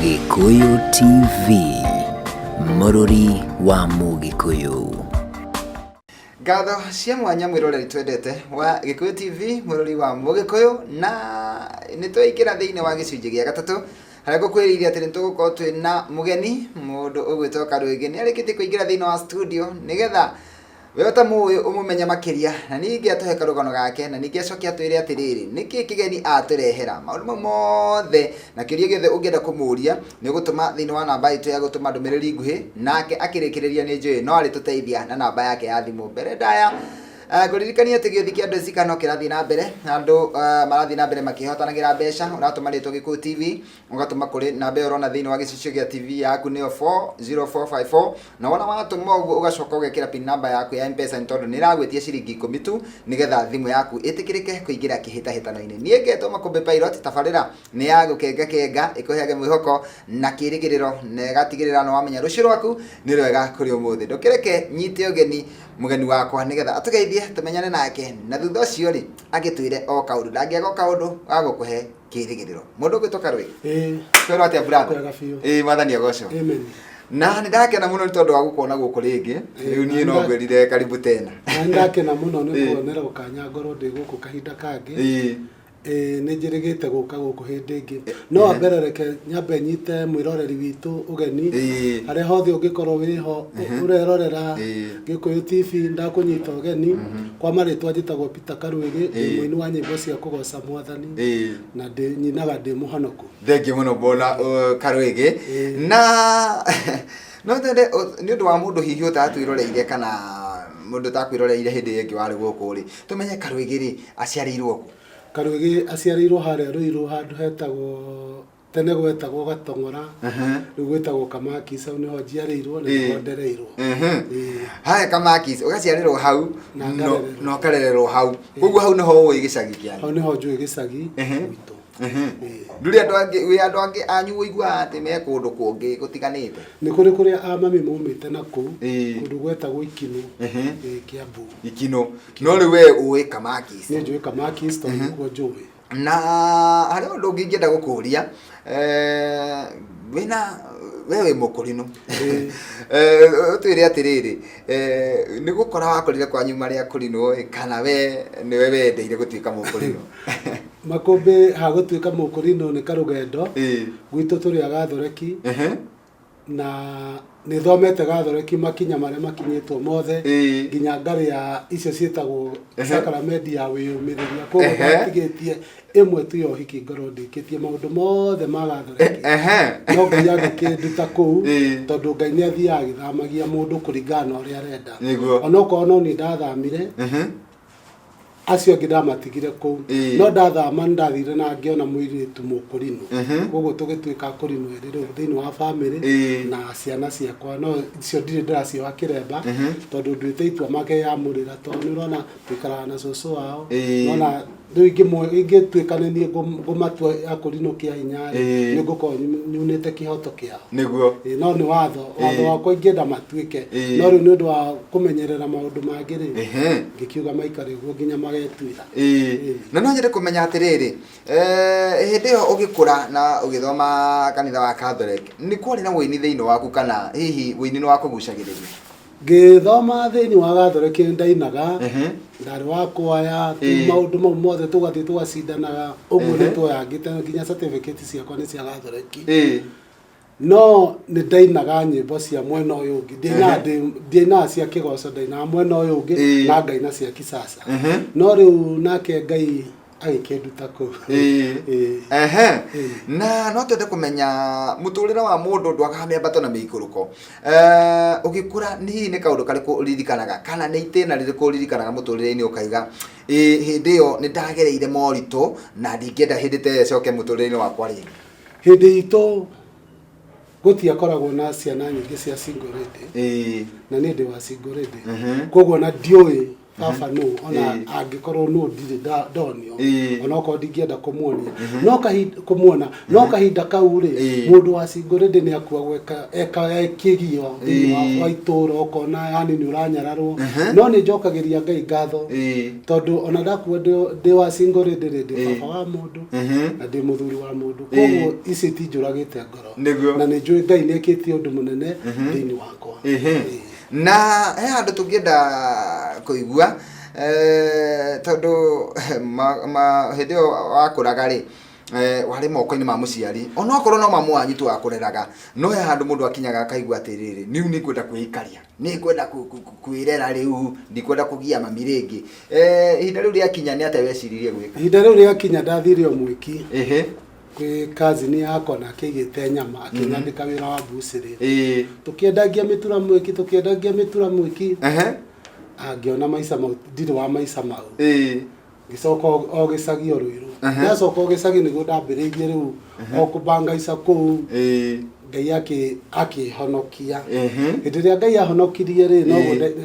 Gikuyu TV, Mururi wa Mugikuyu. Gatho cia mwanya mwiroreri twendete wa Gikuyu TV, Mururi wa Mugikuyu, na nitwaikira thiini wa gicunji gia gatatu haria gukwiriria ati nitugukorwo twina mugeni mundu ugwitwo Karwigi ni arikitie kuingira thiini wa studio nigetha we tamuwe umumenya makiria na ningi atuhe karugano gake na ningi acokia twire atiriri niki kigeni aturehera maundu mothe na kiria giothe ungienda kumuria ni gutuma thiini wa namba itu ya gutuma ndumiriri nguhi nake akirikiriria ni njui no ari tuteithia na namba yake ya thimu mbere ndaya kuririkania ati giothi kia andu cikano kirathi na mbere andu marathi na mbere makihotanagira mbeca uratuma ritwa Gikuyu TV ugatuma kuri namba iyo urona thiini wa gicicio gia TV yaku niyo 40454 na wona watuma uguo ugacoka ugekira pin number yaku ya M-Pesa ntondu ni ragwetia ciringi 10 tu nigetha thimu yaku itikirike kuingira kihitahitano-ini nie ngetwo Makumbi pilot tabarira ni ya gukenga ikuheage mwihoko na kirigiriro na gatigirira no wamenya rucio rwaku ni rwega kuri umuthi ndukireke nyite ugeni mugeni wakwa nigetha atugeithie tumenyane nake na thutha ucio ri agitwire o kaundu ndangiaga kaundu ga gukuhe kirigiriro mundu gwitwo Karwigi kwero atia brother mwathani agoco na ndakena muno tondu wa gukona guku ringi riu nie no ngwerire karibu tena ndakena muno ni kuonera gukanya ngoro ndi guku kahinda kangi ni njirigite guka guku hindi ingi no amberereke nyambe nyite mwiroreri witu ugeni aria hothe ungikorwo wiho urerorera Gikuyu TV ndakunyita ugeni kwa maritwa njitagwo Peter Karwigi mwini wa nyimbo cia kugoca mwathani na nyinaga ndi muhonoku thengi muno bona Karwigi na no tende ni undu wa mundu hihi utatwiroreire kana mundu takwiroreire hindi ingi wari guku ri tumenye Karwigi ri aciarirwo ku Karwigi aciarirwo haria Ruiru handu hetagwo tene gwetagwo Gatongora riu gwetagwo Kamakis au niho njiarirwo na ndereirwo haya Kamakis ugaciarirwo hau no karererwo hau koguo hau niho wi gicagi kiani hau niho njui gicagi gwitu nduri andu angi anyu uigua ati me kundu kungi gutiganite ni kuri amami mumite naku kundu gwetagwo Ikino Kiambu Ikino no ri we uwi Kamakis ni njui Kamakis to niguo njui na haria undu ungienda gukuria wina wewe mukurino utwire atiriri ni gukora wakorire kwa nyuma ria kurino kana we ni we wendeire gutuika mukurino Makumbi ha gutuika mukurino ni karugendo gwitu turi agathoreki na ni thomete gathoreki makinya maria makinyitwo mothe nginya ngari ya icio cietagwo sakramenti ya wiyumiriria koguo gatigetie imwe tu yo hiki ngoro ndikitie maundu mothe magathoreki no ngai agikinduta kuu tondu ngai ni athia agithamagia mundu kuringana uria arenda onoko no ni ndathamire acio angi ndamatigire kuu no ndathama ndathire na ngiona mwiritu mukurino koguo tugituika kurino riu thiini wa family na ciana ciakwa no icio ndire ndiracio wa kiremba tondu nduite itua make ya murira tondu urona twikaraga na cucu wao nona riu ingituikane nie ngumatua ya kurino kia hinya ni ngukorwo nyunite kihoto kiao niguo no ni watho wakwa ingienda matuike no riu ni undu wa kumenyerera maundu mangi ri ngikiuga maikare guo nginya magetwira na no nyende kumenya atiriri hindi yo ugikura na ugithoma kanitha wa Catholic ni kwari na wini thiini waku kana hihi wini ni wakugucagiriria ngithoma thiini wa Gathoreki ndainaga ndari wa kuaya maundu mau mothe tugathi twacindanaga umwe ni tuyangite nginya certificate ciakwa ni cia Gathoreki no ni ndainaga nyimbo cia mwena uyu ungi ndina cia kigoco ndaina mwena uyu ungi na ngaina cia kisasa no riu nake ngai agikinduta ku na no twende kumenya muturira wa mundu ndwakamembato na miikuruko ugikura ni kaundu kariku uririkanaga kana ni itena ririku uririkanaga muturire-ini ukaiga hindi yo ni ndagereire morito na ndingienda hindi te coke muturire-ini wakwa ringi hindi itu gutiakoragwo na ciana nyingi cia single lady na ni ndi wa single lady koguo na ndioi baba no ona angikorwo no ndire donio ona ko ndingienda kumuonia no kahinda kumuona no kahinda kau ri mundu wa Singorende ni akua gweka ekigio wa itoro kona yani ni uranyararwo no ni njokagiria Ngai ngatho tondu ona ndakua ndi wa Singorende ndi baba wa mundu na ndi muthuri wa mundu koguo ici ti njuragite ngoro na ni njui Ngai ni ekite undu munene thini wakwa na andu tungienda kuigua tondu hidio wakuraga ri wari moko-ini ma muciari ona okorwo no mamu wanyu tu akureraga no he handu mundu akinyaga akaigua atiriri niu ni kwenda kwikaria ni kwenda kwirera riu ndi kwenda kugia mami ringi ihinda riu riakinya ni ate weciririe gwika ihinda riu riakinya ndathire omwiki kwi kazi yakwa na kigite nyama akinyandika wira wa buciri tukiendagia mitura mwiki angiona maica mau ndiri wa maica mau gicoka o gicagi o Ruiru ndacoka o gicagi nigo ndambiriirie riu o kubanga ica kuu Ngai akihonokia hindi ria Ngai ahonokirie ri no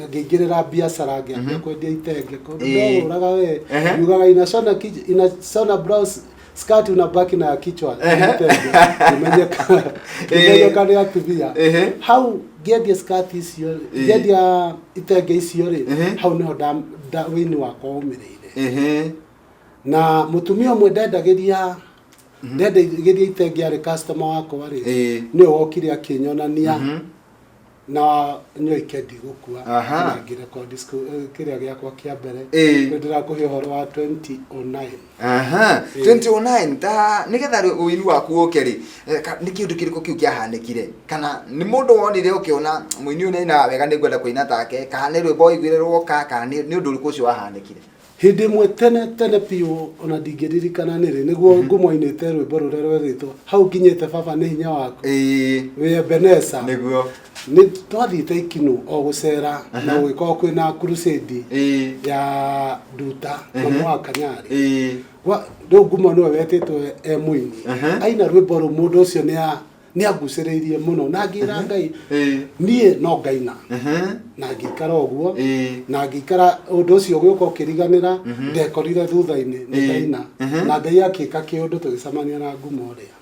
ngingirira biacara ngiambia kwendia itenge kondu nduraga we yugaga ina sona blouse skirt unabaki na kichwa imenye kana ya tubia how ngendia skirt icio ngendia itenge icio ri how niho da wini wakwa umireire na mutumia umwe ndendagiria itenge ari customer wakwa ri ni wokire akinyonania na nyo ikendi gukua na ngirekondi kiria giakwa kia mbere ndirakuhe horo wa 2009 2009 ta nigetha uiru waku ukeri ni kiundu kiriku kiu kiahanikire kana ni mundu wonire ukiona muini une na wega ni gwenda kuina take kana ni rwimbo igwire rwoka kana ni undu uriku ucio wahanikire hindi mwe tene piu ona ndingiririkana niri niguo ngumwainite rwimbo ruria rweritwo hau kinyete baba ni hinya waku we Benesa niguo ni twathite ikinu o gucera na gwiko kwina crusade ya Nduta mamu wa Kanyari wa ndo nguma no wetitwe muini aina rwimbo ru mundu ucio ni aguciriirie muno na ngira Ngai nie no ngaina na ngikara oguo na ngikara undu ucio gwiuka ukiriganira ndekorire thutha-ini ni ngaina na Ngai akika kiundu tugicamania na nguma uria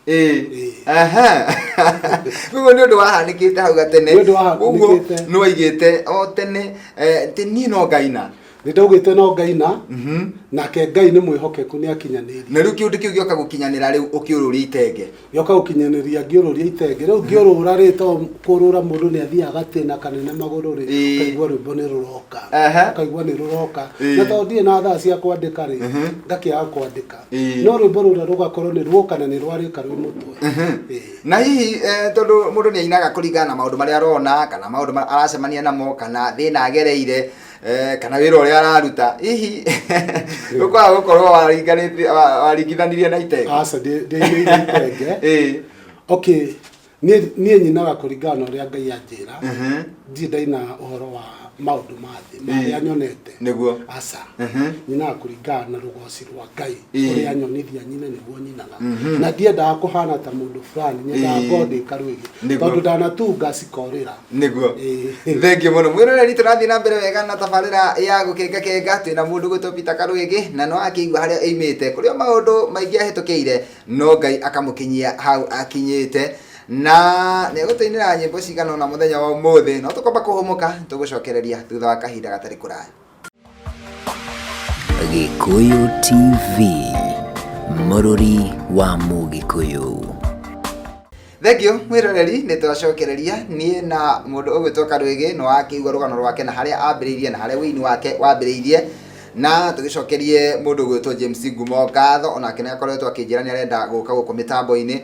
gugo ni undu wahanikite hau gatene gugo no igite o tene ni no ngaina Nidogite no Ngaina na ke Ngai ni mwihokeku ni akinyaniria na riu kiundu kiu gioka gukinyanira riu ukiururia itenge gioka gukinyaniria ngiururia itenge riu ngiurura ri to kurura mundu ni athia gatina kanene maguru ri kaigwa rwimbo ni ruroka kaigwa ni ruroka na to ndie na thaa cia kwandika ri ngakiaga kwandika no rwimbo rura rugakorwo ni ruoka na ni rwarika rwi mutwe na hihi tondu mundu ni ainaga kuringana na maundu maria arona kana maundu aracemania namo kana thina agereire kana wira uria araruta hihi ukwa gukorwo waringithanirie na itenge asa de itenge okay nie nyinaga kuringana uria Ngai anjira ndi ndaina uhoro wa maundu mathi maria nyonete niguo asa nyinaga kuringana na rugoci rwa Ngai uria nyonithia nyine niguo nyinaga na ndiendaga kuhana ta mundu fulani nyendaga ngodi Karwigi tondu ndanatunga cikorira niguo thengi muno mwiroreri turathie na mbere wega na tabarira ya gukenga twina mundu gutopita Karwigi na no akigwa haria aimite kurio maundu maingi ahitukiire no Ngai akamukinyia hau akinyite na ne guteinira nyimbo cigano na muthenya wa umuthi no tukomba kuhumuka tugucokereria thutha wa kahinda gatari kuraya Gikuyu TV Morori wa Mugikuyu. Thegio mwiroreri ni twacokereria nie na mundu ugwitwo Karwigi no akigwa rugano rwake na haria ambiriirie na haria wini wake wambiriirie na tugicokerie mundu ugwitwo James Ngumo ngatho ona kene akoretwo akijira ni arenda guka guko mitambo-ini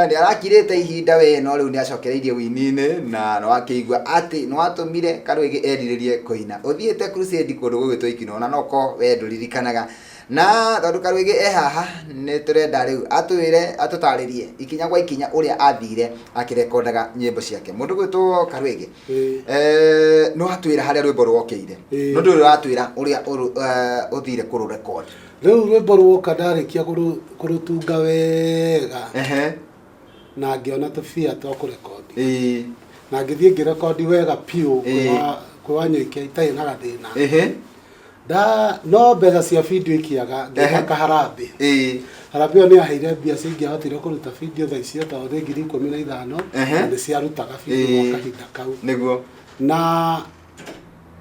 ni arakirite ihinda we no riu ni acokereirie wini-ini na no akigwa ati no atumire Karwigi endiririe kuina uthiete crusade kundu gugwitwo ikino na noko we nduririkanaga na tondu Karwigi haha ni turenda riu atutaririe ikinya gwa ikinya uria athire akirekondaga nyimbo ciake mundu gwitwo Karwigi no atwira haria rwimbo rwokeire no ndu atwira uria uthire kuru record riu rwimbo rwoka ndarikia kurutunga wega na ngiona tufia twa kurekondi na ngithie ngirekondi wega piu kwa nyoike itai na gathina no mbeca cia video ikiaga ngĩka harambe harambe nĩ aheire mbia cingĩahotire kũruta video thaa icio tondũ 15,000 na nĩ ciarutaga video gwa kahinda kau nĩguo na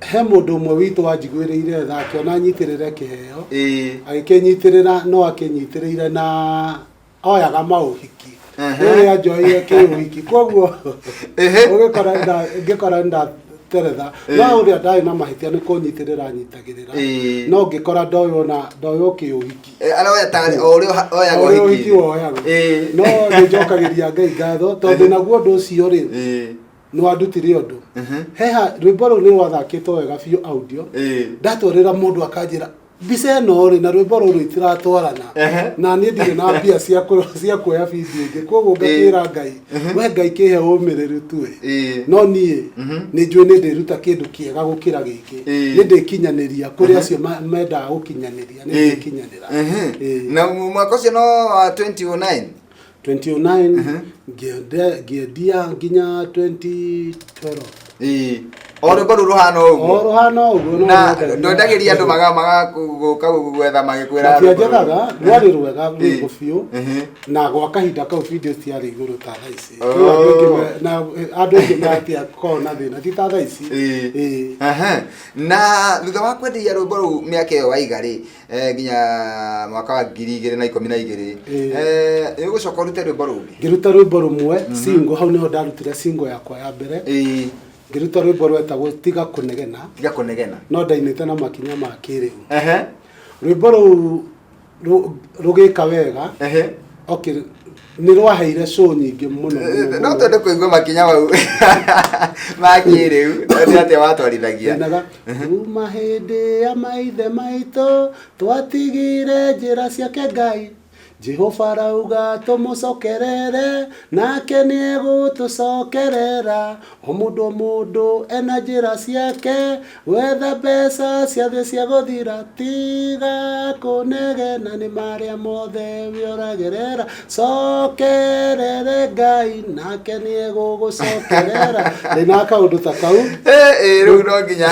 he mũndũ ũmwe witũ wanjiguĩrĩire tha akĩona nyitĩrĩre kĩheo agĩkĩnyitĩrĩra no akĩnyitĩrĩire na oyaga maũhiki rĩrĩa njoire kĩũhiki koguo ngĩkora teretha no ũrĩa ndarĩ na mahĩtia nĩ kũnyitĩrĩra nyitagĩrĩra no ngĩkora ndoywo kĩũhiki oya ũhiki woyagwo no nĩnjokagĩria Ngai ngatho tondũ naguo ũndũ ũcio rĩ nĩ wandutire ũndũ heha rwĩmbo rũu nĩ rwathakĩtwo wega biũ audio ndatwarĩra mũndũ akanjĩra mbica ĩno rĩ na rwĩmbo rũrũ itiratwarana na niĩ ndirĩ na mbia cia kuoya video ĩngĩ koguo ngakĩra Ngai we Ngai kĩhe ũmĩrĩru tu no niĩ nĩ njũĩ nĩ ndĩruta kĩndũ kĩega gũkĩra gĩkĩ nĩ ndĩkinyanĩria kũrĩ acio mendaga gũkinyanĩria nĩ ndĩkinyanĩra na mwaka ũcio no 2009 ngĩendia nginya 2012 Oro ruhana ũguo na ndondagĩria andũ magagũka gwetha magĩkwĩra ndiajethaga rwarĩ rwega rwĩmbo biũ na gwa kahinda kau video ciarĩ igũrũ ta thaa ici na andũ aingĩ matia korwo na thĩna ti ta thaa ici na thutha wa kwenderia rwĩmbo rũu mĩaka ĩyo waiga rĩ nginya mwaka wa 2012 nĩ ũgũcoka ũrute rwĩmbo rũngĩ ngĩruta rwĩmbo rũmwe single hau nĩho ndarutire single yakwa ya mbere ngĩruta rwĩmbo rwetagwo tiga kũnegena no ndainĩte na makinya ma kĩrĩu rwĩmbo rũu rũgĩka wega okay nĩ rwaheire show nyingĩ mũno no twende kũigua makinya mau ma kĩrĩu nĩ atĩa watwarithagia uma hĩndĩ ya maithe maitũ twatigire njĩra ciake Ngai Jehova arauga tũmũcokerere nake nĩegũtũcokerera o mũndũ ena njĩra ciake wetha mbeca ciothe cia gũthira tiga kũnegena nĩ marĩa mothe wĩoragerera cokerere Ngai nake nĩegũgũcokerera ndĩna kaũndũ ta kau rĩu no nginya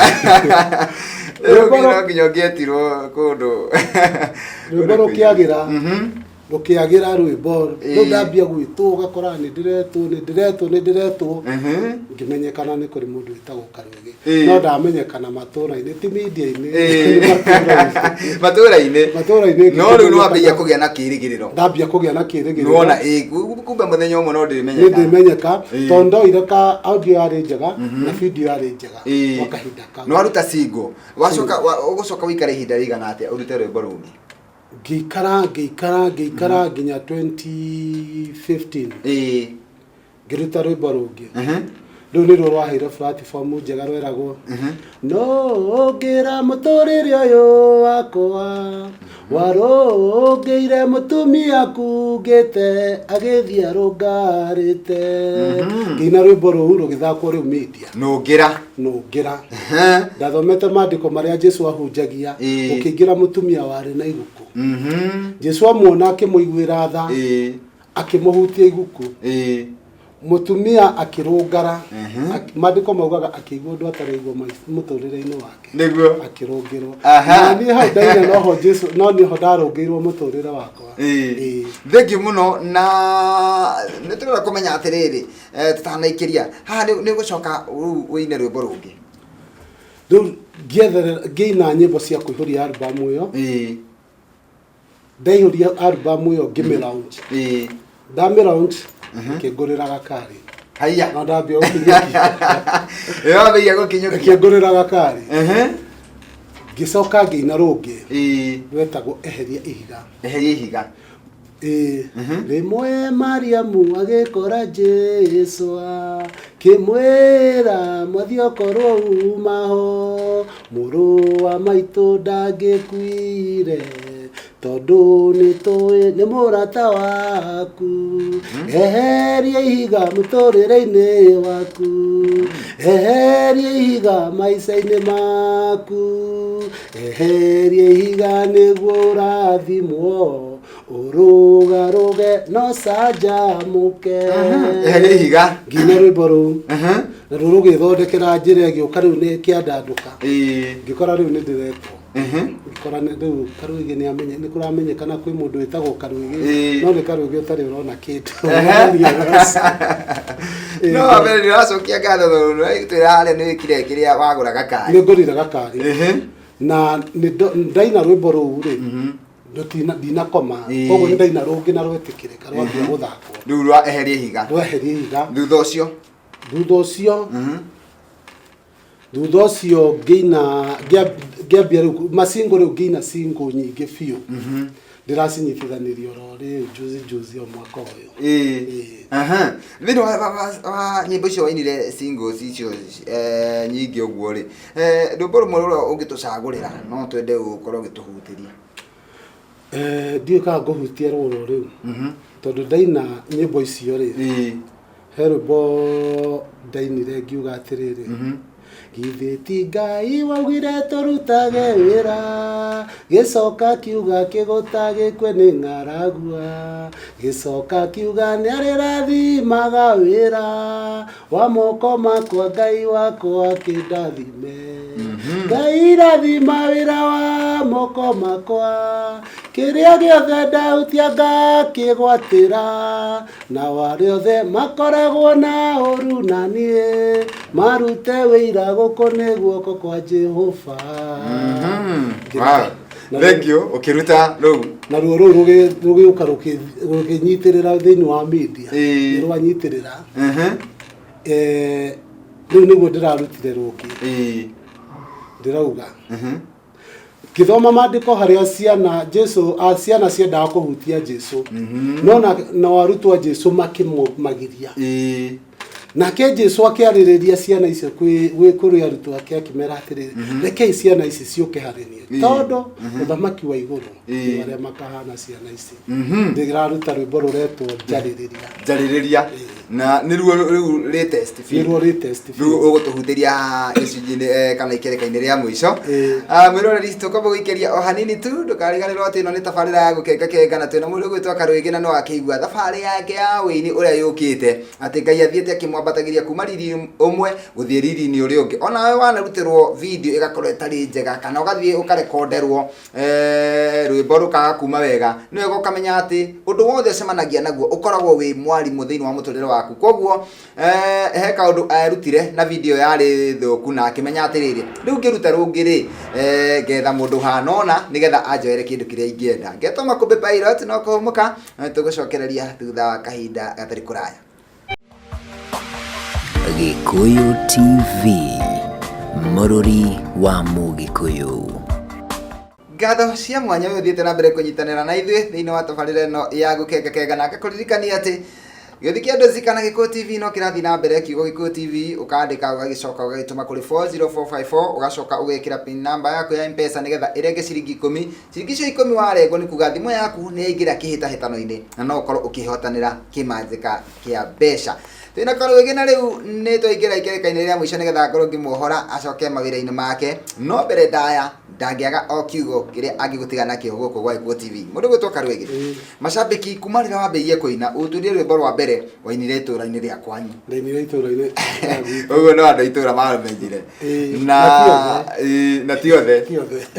ũngĩetirwo kũndũ rwĩmbo rũkĩagĩra rwĩmbo rũu ndambia gwĩtwo ũgakora nĩ ndĩretwo ngĩmenyekana nĩ kũrĩ mũndũ wĩtagwo Karwigi no ndamenyekana matũũra-inĩ ti media-inĩ matũũra-inĩ no rĩu nĩwambĩrĩria kũgĩa na kĩĩrĩgĩrĩro ndambia kũgĩa na kĩĩrĩgĩrĩro nĩwona kumbe mũthenya ũmwe no ndĩmenyeka tondũ ndoire ka audio yarĩ njega na video yarĩ njega gwa kahinda kau nĩ waruta single ũgũcoka wĩikare ihinda rĩigana atĩa ũrute rwĩmbo rũngĩ ngĩikara nginya 2015 ngĩruta rwĩmbo rũngĩ rĩu nĩruo rwaheire platform njega rweragwo no ngĩra mũtũrĩre ũyũ wakwa warũngĩire mũtumia kungĩte agĩthiĩ arũngarĩte ngĩina rwĩmbo rũu rũgĩthakwo rĩu media nũngĩra ndathomete maandĩko marĩa Jesũ ahunjagia ũkĩingĩra mũtumia warĩ na iguku Jesũ amuona akĩmũiguĩra tha akĩmũhutia iguku mutumia akĩrũngara maandĩko maugaga akĩigua ũndũ ataraigua mũtũrĩre-inĩ wake nĩguo akĩrũngĩrwo na niĩ hau ndaire noho Jesũ no niho ndarũngĩirwo mũtũrĩre wakwa thengiũ mũno na nĩ tũrenda kũmenya atĩrĩrĩ tũtanaikĩria haha nĩ ũgũcoka wĩine rwĩmbo rũngĩ rĩu ngĩina nyĩmbo cia kũihũria album ĩyo ndaihũria album ĩyo ngĩmĩlaunch ndamĩlaunch kĩngũrĩra gakari haiya no ndambia gũkinyũkia kĩngũrĩra gakari ngĩcoka ngĩina rũngĩ rwetagwo eheria ihiga rĩmwe Mariamu agĩkora Jesũ akĩmwĩra mwathi okorwo umaho mũrũ wa maitũ ndangĩkuire tondũ nĩtũĩ nĩ mũrata waku eheria ihiga mũtũrĩre-inĩ waku eheria ihiga maica-inĩ maku eheria ihiga nĩguo ũrathimwo ũrũgarũge no canjamũke eheria ihiga nginya rwĩmbo rũu na rũu rũgĩthondekera njĩra ĩgĩũka rĩu nĩ kĩandandũka ngĩkora rĩu nĩ ndĩretwo Ngikora ndu Karwigi ni amenye ni kuramenyekana kwi mundu wetagwo Karwigi no ni Karwigi utari urona kindu no abere ndiracokia ngatho thuru twira hale ni wikire kiria wagura gakari ni ngurira gakari na ndaina rwimbo ruu ri ndina koma koguo ni ndaina rungi na rwetikirika rwambia guthakwo riu rwa eherie higa thutha ucio ngina ngiambia riu masingo riu ngina singo nyingi biu ndiracinyitithanirio rori juzi o mwaka uyu thini wa nyimbo icio wainire singles icio nyingi uguo ri rwimbo rumwe ruria ungitucagurira no twende ukorwo ugituhutiria ndiä ka ngåhutia rå rä u tondå ndaina nyämbo icio rä he rwä mbo ndainire ngiuga atä rä rä githä ti Ngai waugire tå rutage wä ra gä coka kiuga kä gå ta gä kwe nä ng'aragua gä coka kiuga nä arä rathimaga wä ra wa moko makwa Ngai wakwa kä ndathime Ngai rathima wä ra wa moko makwa kiria giothe ndahutia ngakä gwatä ra na warä othe makoragwo na ũru na niĩ marute wĩira gũkũ nĩ guoko kwa Jehova. Thank you. Ukiruta rũu na ruo rũu rũgĩũka rũkĩnyitĩrĩra thĩinĩ wa media rwanyitĩrĩra rĩu nĩguo ndĩrarutire rũngĩ ndĩrauga kithoma mandiko haria ciana ciana ciendaga kuhutia Jesu no na warutwa Jesu makimumagiria nake Jesu akiaririria ciana icio kuri arutwo ake akimera atiriri rekei ciana ici ciuke harĩniĩ tondu uthamaki wa iguru aria makahana ciana ici ndiraruta rwimbo ruretwo njarĩrĩria na nĩ ruo latest biũ ugutuhutiria icunjĩ-inĩ kana ikereka-inĩ ria mwico mwĩroreri tukomba gũikeria o hanini tu ndũkariganĩrwo atĩ ĩno nĩ tabarĩra ya gũkengakenga na twĩna mũndũ ũgwĩtwo Karwigi na no akĩigua thabarĩ yake ya wĩini ũrĩa yũkĩte atĩ Ngai athiĩte akĩmwambatagĩria kuma riri ũmwe gũthiĩ riri-inĩ ũrĩa ũngĩ ona we wanarutĩrwo video ĩgakorwo ĩtarĩ njega kana ũgathiĩ ũkarekonderwo rwĩmbo rũkaga kuma wega nĩ wega ũkamenya atĩ ũndũ wothe ũcemanagia naguo ũkoragwo wĩ mwarimũ thĩinĩ wa mũtũrĩre waku koguo he kaũndũ arutire na video yarĩ thũku na akĩmenya atĩrĩrĩ rĩu ngĩruta rũngĩ rĩ ngetha mũndũ hanona nĩgetha anjoere kĩndũ kĩrĩa ingĩenda ngetwo Makumbi Pilot no kũhũmũka tũgũcokereria thutha wa kahinda gatarĩ kũraya. Gikuyu TV, mũrũri wa Mũgikuyu. Ngatho cia mwanya ũyũ thiĩte na mbere kũnyitanĩra na ithuĩ thĩinĩ wa tabarĩra ĩno ya gũkengakenga na ngakũririkania atĩ gĩothi kĩa Ndozi kana Gikuyu TV no kĩrathiĩ na mbere kiugo Gikuyu TV ũkandĩka ũgagĩcoka ũgagĩtũma kũrĩ 40454 ũgacoka ũgekĩra pin number yaku ya M-Pesa nĩgetha ĩrenge ciringi 10 ciringi icio 10 warengwo nĩ kuga thimũ yaku nĩ yaingĩra kĩhĩtahĩtano-inĩ na no ũkorwo ũkĩhotanĩra kĩmanjĩka kĩa mbeca. Twina Karwigi na riu nĩ twaingĩra ikereka-inĩ rĩa mũico nĩgetha ngorwo ngĩmuohora acoke mawĩra-inĩ make no mbere ndaya ndangĩaga o kiugo kĩrĩa angĩgũtiga nakĩo gũkũ gwa Gikuyu TV. Mũndũ gwĩtwo Karwigi macambĩki kuma rĩrĩa wambĩrĩirie kũina ũtũire rwĩmbo rwa mbere wainire itũra-inĩ rĩa kwanyu ndainire itũra-inĩ ũguo no andũ itũra marũmenyire na ti othe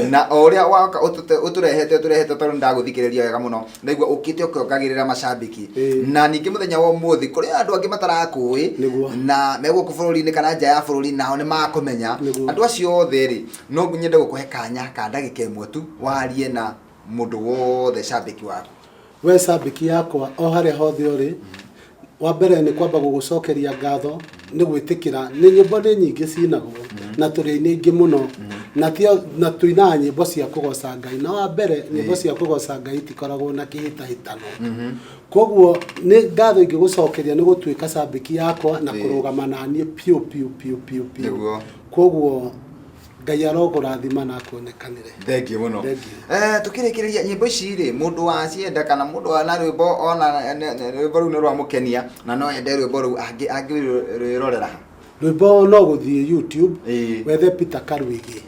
na o ũrĩa waka ũtũrehete tondũ ndagũthikĩrĩria wega mũno ndaigua ũkĩte ũkĩongagĩrĩra macambĩki na ningĩ mũthenya wa ũmũthĩ kũrĩ andũ angĩ matarakũĩ na megũkũ bũrũri-inĩ kana nja ya bũrũri nao nĩ makũmenya andũ acio othe rĩ no nyende gũkũhe kanya ka ndagĩka ĩmwe tu warie na mũndũ wothe cambĩki waku. We cambĩki yakwa o harĩa hothe ũrĩ wa mbere nĩ kwamba gũgũcokeria ngatho nĩ gwĩtĩkĩra nĩ nyĩmbo nĩ nyingĩ cinagwo na tũrĩ aingĩ mũno na tuinaga nyĩmbo cia kũgoca Ngai na wa mbere nyĩmbo cia kũgoca Ngai itikoragwo na kĩhĩtahĩtano koguo nĩ ngatho ingĩgũcokeria nĩ gũtuĩka cambĩki yakwa na kũrũgama na niĩ piũ koguo Ngai arogũrathima na akuonekanĩre. Thengiũ mũno. Tũkĩrĩkĩrĩria nyĩmbo ici rĩ mũndũ wacienda kana mũndũ wana rwĩmbo ona rwĩmbo rũu nĩ rwamũkenia na no ende rwĩmbo rũu angĩrwĩrorera rwĩmbo no gũthiĩ YouTube wethe Peter Karwigi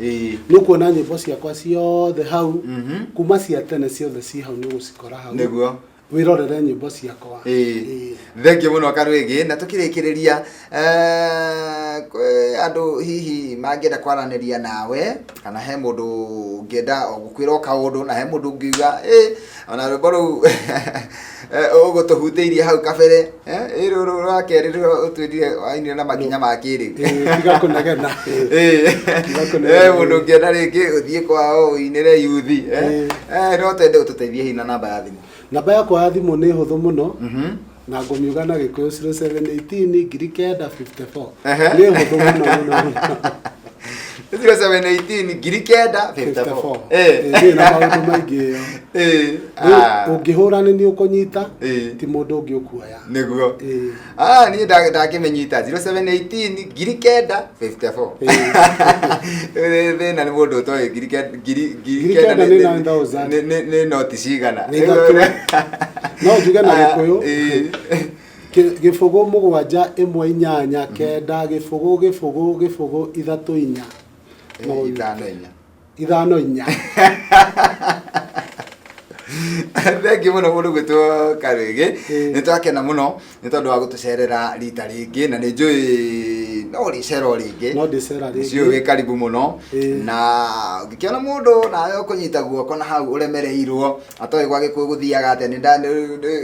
nĩ kuona nyĩmbo ciakwa ciothe hau kuma cia tene ciothe ci hau nĩ gũcikora hau nĩguo wirorere nyimbo ciakwa. Thengiũ mũno Karwigi, na tũkĩrĩkĩrĩria kwĩ andũ hihi mangĩenda kwaranĩria nawe kana he mũndũ ũngĩenda gũkwĩra kaũndũ na he mũndũ ũngiuga ona rwĩmbo rũu ũgũtũhutĩirie hau kabere rũrũ rwa kerĩ rũrĩa ũtwĩrire wainire na makinya ma kĩrĩu tiga kũnegena mũndũ ũngĩenda rĩngĩ ũthiĩ kwao ũinĩre yuthi no twende ũtũteithie hihi na namba ya thimũ. Namba yakwa ya thimũ nĩ hũthũ mũno na ngũmiuga na Gĩkũyũ 0718 954 nĩ hũthũ mũno 0718 954 na maũndũ maingĩ ũngĩhũra nĩ ũkũnyita ti mũndũ ũngĩ ũkuoya nĩguo niĩ ndakĩmenyita 0718 954 thĩna nĩ mũndũ ũtoĩ nĩ noti cigana no njuge na Gĩkũyũ gĩbũgũ 7 1 8 9 gĩbũgũ 3 4 ithano inya thengiũ mũno mũndũ gwĩtwo Karwigi nĩ twakena mũno nĩ tondũ wa gũtũcerera rita rĩngĩ na nĩ njũĩ no rĩcera rĩngĩ nĩcio wĩ karibu mũno na ũngĩkĩona mũndũ nawe ũkũnyita guoko na hau ũremereirwo atoĩ gwa Gĩkũyũ gũthiaga atĩa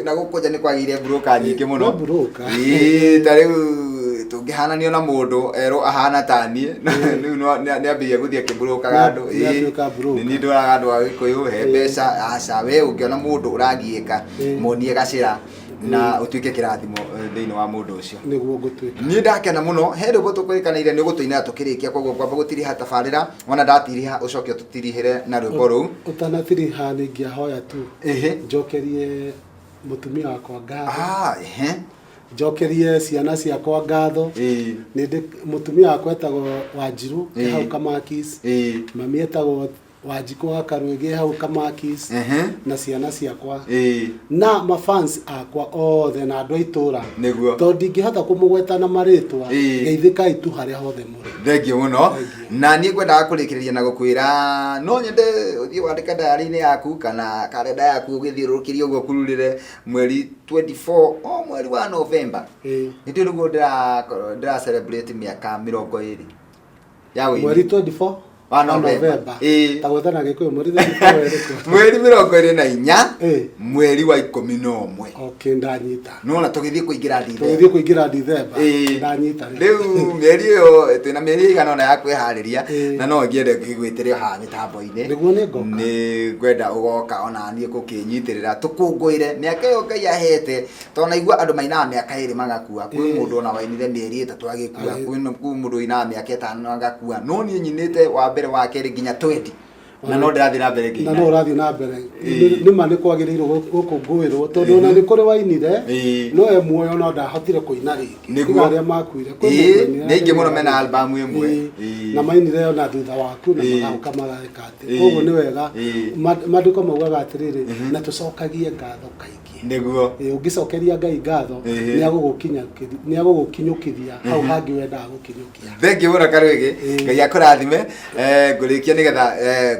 na gũkũnja nĩ kwagĩire mburũka nyingĩ mũno ta rĩu tũngĩhananio na mũndũ erwo ahana taniĩ rĩu nĩ ambĩrĩria gũthiĩ akĩmburũkaga andũ nĩ niĩ ndũraga andũ a Gĩkũyũ he mbeca aca we ũngĩona mũndũ ũragiĩka monie gacĩra na ũtuĩke kĩrathimo thĩinĩ wa mũndũ ũcio nĩguo ngũtuĩka. Niĩ ndakena mũno he rwĩmbo tũkũrĩkanĩire nĩ ũgũtũinĩra tũkĩrĩkia koguo kwamba gũtiriha tabarĩra wona ndatiriha ũcoke ũtũtirihĩre na rwĩmbo rũu ũtanatiriha nĩ ingĩahoya tu njokerie mũtumia wakwa ngatho njokerie ciana ciakwa ngatho nĩ mũtumia wakwa etagwo Wanjiru hau Kamakis mami etagwo Wanjikũ wa Karwigi hau Kamakis na ciana ciakwa na mafans akwa othe na andũ a itũra tondũ ndingĩhota kũmũgweta na marĩtwa geithĩkai tu harĩa hothe mũrĩ. Thengiũ mũno na niĩ ngwendaga kũrĩkĩrĩria na gũkwĩra no nyende ũthiĩ wandĩka diary-inĩ yaku kana kalenda yaku ũgĩthiũrũrũkĩrie ũguo kururĩre mweri 24 mweri wa November nĩndĩ nĩguo ndĩra celebrate mĩaka 20 ya wĩini mweri 24 wa November tagwetha na Gĩkũyũ mweri 24 mweri 24 mweri wa 11 okay ndanyita no na tũgĩthiĩ kũingĩra December ndanyita rĩu mĩeri ĩyo twĩna mĩeri ĩigana ona ya kwĩharĩria na no ngĩende ngĩgwĩtĩre haha mĩtambo-inĩ nĩ ngwenda ũgoka ona niĩ gũkĩnyitĩrĩra tũkũngũĩre mĩaka ĩyo Ngai ahete tondũ naigua andũ mainaga mĩaka 2 magakua kwĩ mũndũ ona wainire mĩeri 3 agĩkua kwĩ mũndũ wainaga mĩaka 5 agakua no niĩ nyinĩte wa mbere wa kerĩ nginya 20 na no ndĩrathiĩ na mbere nginya na no ũrathiĩ na mbere nĩma nĩ kwagĩrĩirwo gũkũngũĩrwo tondũ ona nĩ kũrĩ wainire no muoyo no ndahotire kũina rĩngĩ tiga arĩa makuire nĩ aingĩ mũno mena album ĩmwe na mainire ona thutha waku na magauka mageka atĩ koguo nĩ wega maandĩko maugaga atĩrĩrĩ na tũcokagie ngatho kaingĩ nĩguo ũngĩcokeria Ngai ngatho nĩ agũgũkinyũkithia hau hangĩ wendaga gũkinyũkia. Thengiũ mũno Karwigi Ngai akũrathime ngũrĩkia nĩgetha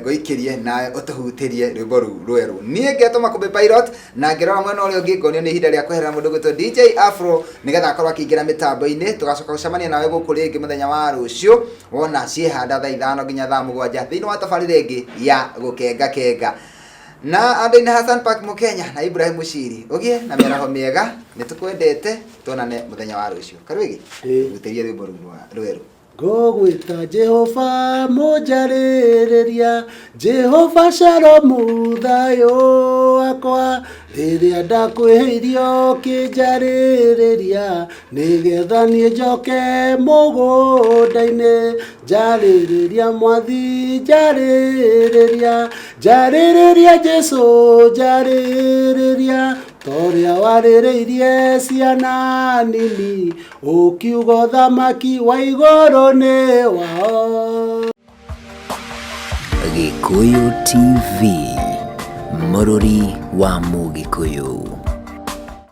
ngũikĩrie na ũtũhutĩrie rwĩmbo rũu rwerũ. Niĩ ngetwo Makumbi Pilot na ngĩrora mwena ũrĩa ũngĩ ngonio nĩ ihinda rĩa kweherera mũndũ gwĩtwo DJ Afro nĩgetha akorwo akĩingĩra mĩtambo-inĩ tũgacoka gũcemania nawe gũkũ rĩngĩ mũthenya wa rũciũ wona ciĩhanda thaa 5 nginya thaa 7 thĩinĩ wa tabarĩra ĩngĩ ya gũkenga na andũ-inĩ Hassan Park Mũkenya na Ibrahim Mushiri ũgĩe na mĩaraho mĩega nĩ tũkwendete tuonane mũthenya wa rũciũ. Karwigi gũteithia rwĩmbo rwerũ ngũgwĩta Jehova mũnjarĩrĩria Jehova Shalom thayũ wakwa rĩrĩa ndakwĩhĩirio kĩnjarĩrĩria nĩgetha niĩ njoke mũgũnda-inĩ njarĩrĩria Mwathi njarĩrĩria Jesũ njarĩrĩria torĩa warĩrĩirie ciana nini ũkiuga ũthamaki wa igũrũ nĩ wao. Gikuyu TV, mũrũri wa Mũgĩkũyũ.